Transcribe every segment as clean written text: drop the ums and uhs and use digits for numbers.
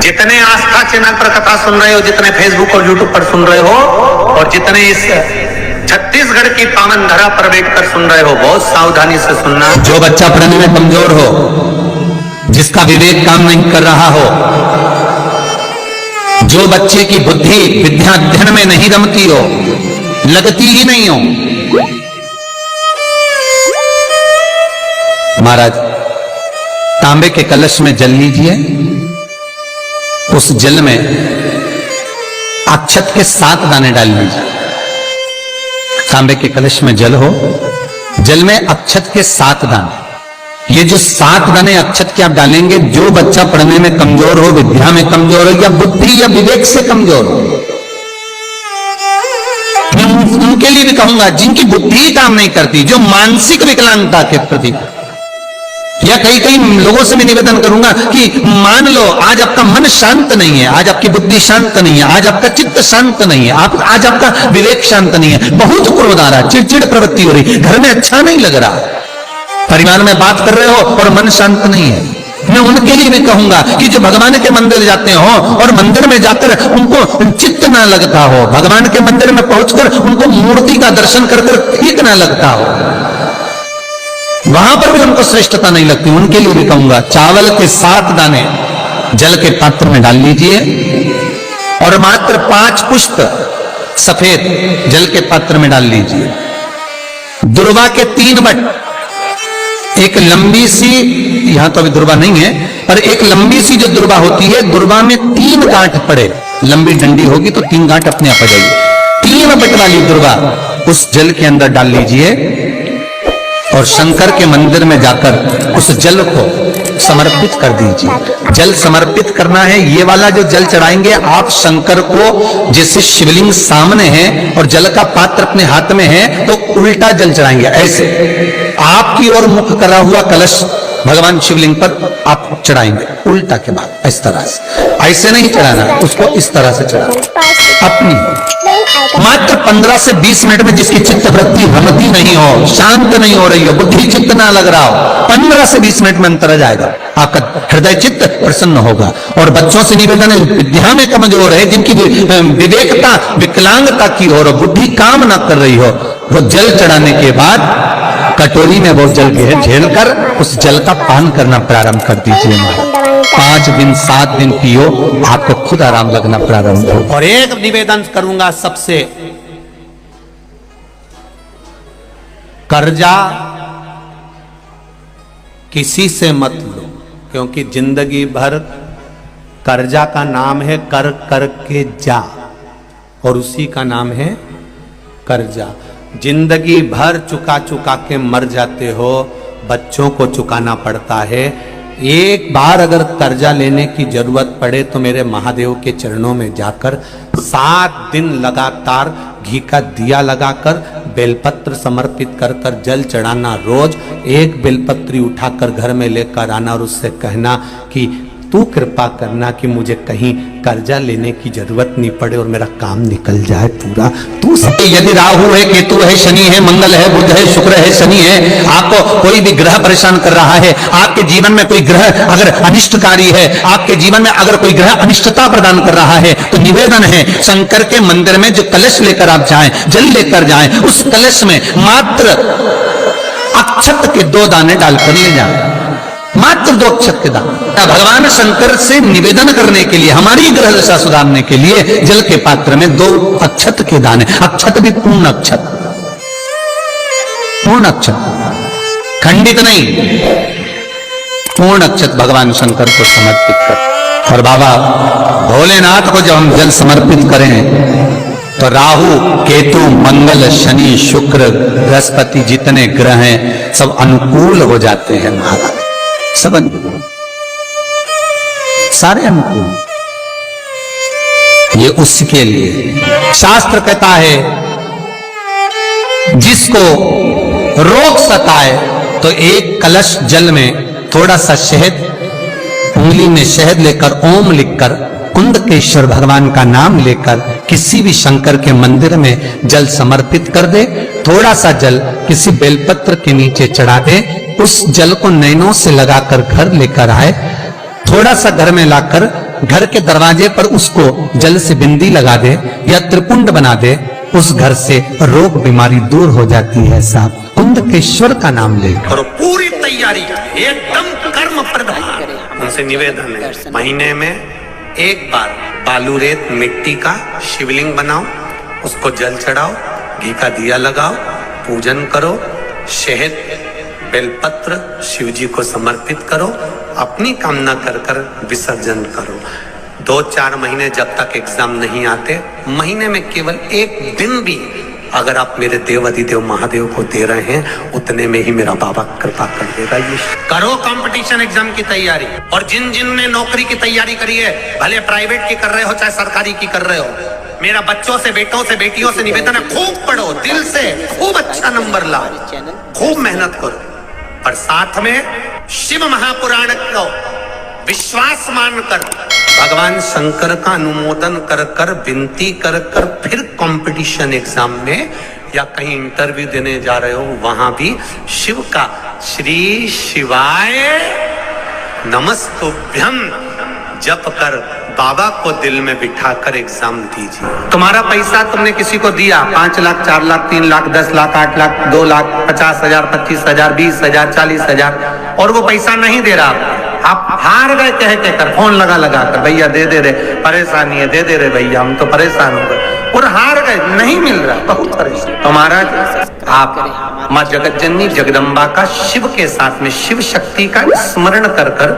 जितने आस्था चैनल पर कथा सुन रहे हो, जितने फेसबुक और यूट्यूब पर सुन रहे हो, और जितने इस छत्तीसगढ़ की पावन धरा पर बैठकर सुन रहे हो, बहुत सावधानी से सुनना। जो बच्चा पढ़ने में कमजोर हो, जिसका विवेक काम नहीं कर रहा हो, जो बच्चे की बुद्धि विद्या अध्ययन में नहीं रमती हो, लगती ही नहीं हो, महाराज तांबे के कलश में जल लीजिए। उस जल में अक्षत के 7 दाने डाल लीजिए। तांबे के कलश में जल हो, जल में अक्षत के 7 दाने। ये जो 7 दाने अक्षत के आप डालेंगे, जो बच्चा पढ़ने में कमजोर हो, विद्या में कमजोर हो, या बुद्धि या विवेक से कमजोर हो, मैं उनके लिए भी कहूंगा जिनकी बुद्धि काम नहीं करती, जो मानसिक विकलांगता के प्रति, या कई लोगों से मैं निवेदन करूंगा कि मान लो आज आपका मन शांत नहीं है, आज आपकी बुद्धि शांत नहीं है, आज आपका चित्त शांत नहीं है, आज आपका विवेक शांत नहीं है, बहुत क्रोध आ रहा है, चिड़चिड़ प्रवृत्ति हो रही, घर में अच्छा नहीं लग रहा, परिवार में बात कर रहे हो और मन शांत नहीं है, मैं उनके लिए भी कहूंगा कि जो भगवान के मंदिर जाते हो और मंदिर में जाकर उनको चित्त ना लगता हो, भगवान के मंदिर में पहुंचकर उनको मूर्ति का दर्शन कर ठीक ना लगता हो, वहां पर भी उनको श्रेष्ठता नहीं लगती, उनके लिए भी कहूंगा चावल के 7 दाने जल के पात्र में डाल लीजिए और मात्र 5 पुष्प सफेद जल के पात्र में डाल लीजिए। दुर्वा के 3 बट, एक लंबी सी, यहां तो अभी दुर्वा नहीं है, पर एक लंबी सी जो दुर्वा होती है, दुर्वा में 3 गांठ पड़े, लंबी डंडी होगी तो 3 गांठ अपने आप आ जाएगी। 3 बट वाली दुर्वा उस जल के अंदर डाल लीजिए और शंकर के मंदिर में जाकर उस जल को समर्पित कर दीजिए। जल समर्पित करना है, ये वाला जो जल चढ़ाएंगे आप शंकर को, जैसे शिवलिंग सामने है और जल का पात्र अपने हाथ में है, तो उल्टा जल चढ़ाएंगे, ऐसे आपकी ओर मुख करा हुआ कलश भगवान शिवलिंग पर आप चढ़ाएंगे, उल्टा के बाद इस तरह से, ऐसे नहीं चढ़ाना, उसको इस तरह से चढ़ाना। अपनी मात्र 15 से 20 मिनट में जिसकी चित्त वृत्ति रमती नहीं हो, शांत नहीं हो रही हो, बुद्धि चित्त ना लग रहा हो, 15 से 20 मिनट में अंतर आ जाएगा, आपका हृदय चित्त प्रसन्न होगा। और बच्चों से निवेदन है, विद्या में कमजोर है, जिनकी विवेकता विकलांगता की हो, बुद्धि काम ना कर रही हो, वो जल चढ़ाने के बाद कटोरी में वो जल झेल कर उस जल का पान करना प्रारंभ कर दीजिए। 5 दिन 7 दिन पियो, आपको खुद आराम लगना प्रारंभ हो। और एक निवेदन करूंगा सबसे, कर्जा किसी से मत लो, क्योंकि जिंदगी भर कर्जा का नाम है कर कर के जा, और उसी का नाम है कर्जा। जिंदगी भर चुका चुका के मर जाते हो, बच्चों को चुकाना पड़ता है। एक बार अगर कर्जा लेने की जरूरत पड़े तो मेरे महादेव के चरणों में जाकर 7 दिन लगातार घी का दिया लगाकर बेलपत्र समर्पित कर कर जल चढ़ाना, रोज एक बेलपत्री उठाकर घर में लेकर आना और उससे कहना कि तू कृपा करना कि मुझे कहीं कर्जा लेने की जरूरत नहीं पड़े और मेरा काम निकल जाए पूरा। तू यदि राहु है, केतु है, शनि है, मंगल है, बुध है, शुक्र है, शनि है, आपको कोई भी ग्रह परेशान कर रहा है, आपके जीवन में कोई ग्रह अगर अनिष्टकारी है, आपके जीवन में अगर कोई ग्रह अनिष्टता प्रदान कर रहा है, तो निवेदन है शंकर के मंदिर में जो कलश लेकर आप जाएं, जल लेकर जाएं, उस कलश में मात्र अक्षत के 2 दाने डालकर ले जाएं, मात्र 2 अक्षत के दाने। भगवान शंकर से निवेदन करने के लिए, हमारी ग्रह दशा सुधारने के लिए जल के पात्र में 2 अक्षत के दाने, अक्षत भी पूर्ण अक्षत, पूर्ण अक्षत, खंडित नहीं, पूर्ण अक्षत भगवान शंकर को समर्पित कर। और बाबा भोलेनाथ को जब हम जल समर्पित करें तो राहु, केतु, मंगल, शनि, शुक्र, बृहस्पति, जितने ग्रह हैं सब अनुकूल हो जाते हैं महाराज, सब अनुकूल, सारे अनुकूल। ये उसके लिए शास्त्र कहता है जिसको रोग सताए तो एक कलश जल में थोड़ा सा शहद, उंगली में शहद लेकर ओम लिखकर कुंदकेश्वर भगवान का नाम लेकर किसी भी शंकर के मंदिर में जल समर्पित कर दे, थोड़ा सा जल किसी बेलपत्र के नीचे चढ़ा दे, उस जल को नैनों से लगाकर घर लेकर आए, थोड़ा सा घर में लाकर घर के दरवाजे पर उसको जल से बिंदी लगा दे या त्रिपुंड बना दे, उस घर से रोग बीमारी दूर हो जाती है साहब। कुंदकेश्वर का नाम ले और पूरी तैयारी एकदम कर्म प्रधान। उनसे निवेदन है, महीने में एक बार बालू रेत मिट्टी का शिवलिंग बनाओ, उसको जल चढ़ाओ, घी का दिया लगाओ, पूजन करो, शहद बेलपत्र शिव जी को समर्पित करो, अपनी कामना कर कर विसर्जन करो। 2-4 महीने जब तक एग्जाम नहीं आते, महीने में केवल एक दिन भी अगर आप मेरे देव अधिदेव महादेव को दे रहे हैं, उतने में ही मेरा बाबा कृपा कर देगा। ये करो कंपटीशन एग्जाम की तैयारी। और जिन जिन ने नौकरी की तैयारी करी है, भले प्राइवेट की कर रहे हो चाहे सरकारी की कर रहे हो, मेरा बच्चों से, बेटों से, बेटियों से निवेदन है, खूब पढ़ो, दिल से खूब अच्छा नंबर लाओ, खूब मेहनत करो, और साथ में शिव महापुराण को विश्वास मानकर भगवान शंकर का अनुमोदन कर कर, विनती कर कर, फिर कंपटीशन एग्जाम में या कहीं इंटरव्यू देने जा रहे हो, वहां भी शिव का श्री शिवाय नमस्तुभ्यं जप कर बाबा को दिल में बिठाकर एग्जाम दीजिए। तुम्हारा पैसा तुमने किसी को दिया, 5 लाख, 4 लाख, 3 लाख, 10 लाख, 8 लाख, 2 लाख, 50,000, 25,000, 20,000, 40,000, और वो पैसा नहीं दे रहा, आप हार गए कह के कर, फोन लगा कर, भैया दे दे रहे, परेशानी है, दे दे रहे भैया, हम तो परेशान हो गए, और हार गए, नहीं मिल रहा, बहुत परेशान। तो महाराज आप माँ जगतजननी जगदम्बा का शिव के साथ में शिव शक्ति का स्मरण कर कर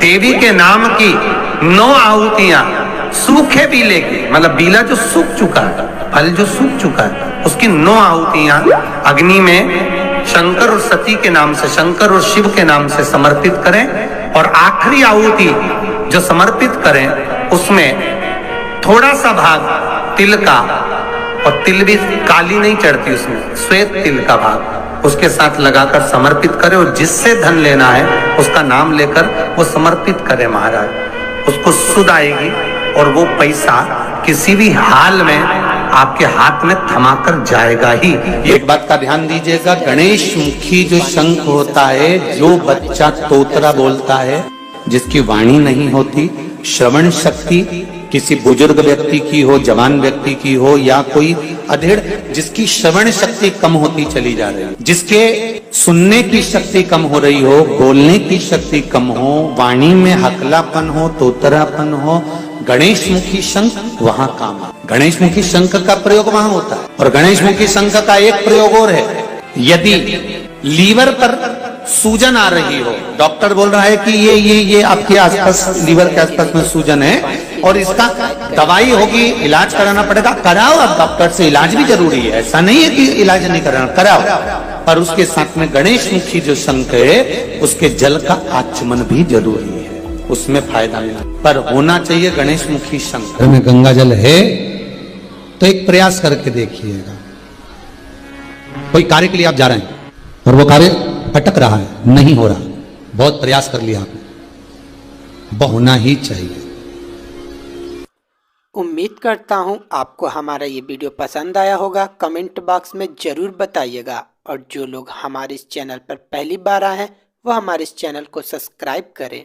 देवी के नाम की 9 आहुतियां सूखे बीले की, मतलब बीला जो सूख चुका है, फल जो सूख चुका है, उसकी 9 आहुतियां अग्नि में शंकर और सती के नाम से, शंकर और शिव के नाम से समर्पित करें, और आखिरी आहुति जो समर्पित करें उसमें थोड़ा सा भाग तिल का, और तिल भी काली नहीं चढ़ती उसमें, श्वेत तिल का भाग उसके साथ लगाकर समर्पित करें, और जिससे धन लेना है उसका नाम लेकर वो समर्पित करें महाराज, उसको सुध आएगी, और वो पैसा किसी भी हाल में आपके हाथ में थमाकर जाएगा ही। एक बात का ध्यान दीजिएगा, गणेश मुखी जो शंख होता है, जो बच्चा तोतरा बोलता है, जिसकी वाणी नहीं होती, श्रवण शक्ति किसी बुजुर्ग व्यक्ति की हो, जवान व्यक्ति की हो, या कोई अधेड़ जिसकी श्रवण शक्ति कम होती चली जा रही है, जिसके सुनने की शक्ति कम हो रही हो, बोलने की शक्ति कम हो, वाणी में हकलापन हो, तोतरापन हो, गणेश मुखी शंख वहां काम आता। गणेश मुखी शंख का प्रयोग वहां होता है। और गणेश मुखी शंख का एक प्रयोग और है, यदि लीवर पर सूजन आ रही हो, डॉक्टर बोल रहा है कि ये आपके आसपास, लीवर के आसपास में सूजन है और इसका दवाई होगी, इलाज कराना पड़ेगा, कराओ। अब डॉक्टर से इलाज भी जरूरी है, ऐसा नहीं है कि इलाज नहीं कराना, कराओ, पर उसके साथ में गणेश मुखी जो शंख है उसके जल का आचमन भी जरूरी है, उसमें फायदा मिला, पर होना चाहिए गणेश मुखी शंख। में गंगा जल है तो एक प्रयास करके देखिएगा, कोई कार्य के लिए आप जा रहे हैं और वो कार्य अटक रहा है, नहीं हो रहा, बहुत प्रयास कर लिया आपने, वो होना ही चाहिए। उम्मीद करता हूँ आपको हमारा ये वीडियो पसंद आया होगा। कमेंट बॉक्स में ज़रूर बताइएगा, और जो लोग हमारे इस चैनल पर पहली बार आए हैं वो हमारे इस चैनल को सब्सक्राइब करें।